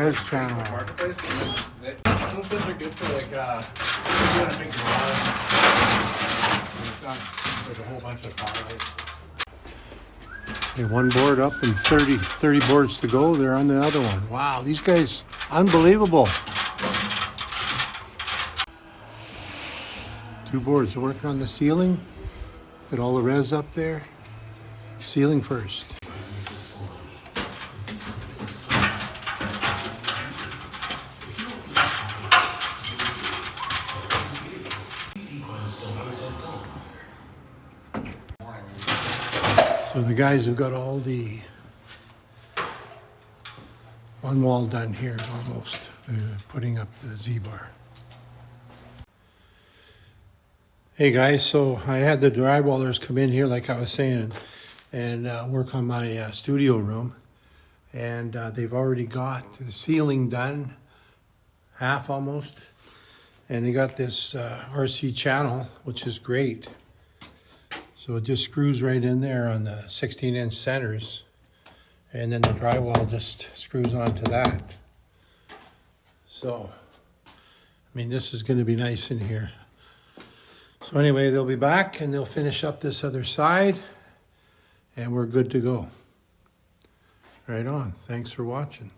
res channel. Marketplace. Those bins are good for like, if you want to make garage. It's got like a whole bunch of power lights. Okay, one board up and 30 boards to go. They're on the other one. Wow, these guys, unbelievable. 2 boards working on the ceiling. Get all the res up there. Ceiling first. So the guys have got all the one wall done here almost. They're putting up the Z-bar. Hey guys, so I had the drywallers come in here like I was saying and work on my studio room. And they've already got the ceiling done, half almost. And they got this RC channel, which is great. So it just screws right in there on the 16-inch centers. And then the drywall just screws onto that. So, I mean, this is going to be nice in here. So anyway, they'll be back and they'll finish up this other side. And we're good to go. Right on. Thanks for watching.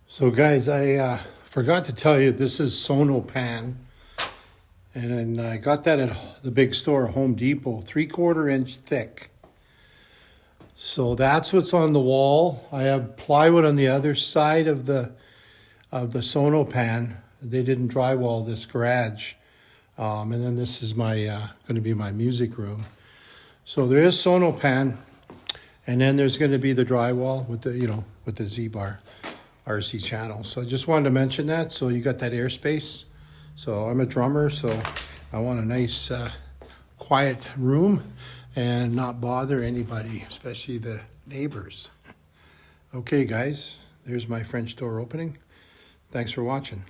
So guys, I forgot to tell you, this is Sonopan. And then I got that at the big store, Home Depot, 3/4 inch thick. So that's what's on the wall. I have plywood on the other side of the Sonopan. They didn't drywall this garage. And then this is my going to be my music room. So there is Sonopan, and then there's going to be the drywall with the with the Z-bar RC channel. So I just wanted to mention that. So you got that airspace. So I'm a drummer, so I want a nice quiet room and not bother anybody, especially the neighbors. Okay, guys, there's my French door opening. Thanks for watching.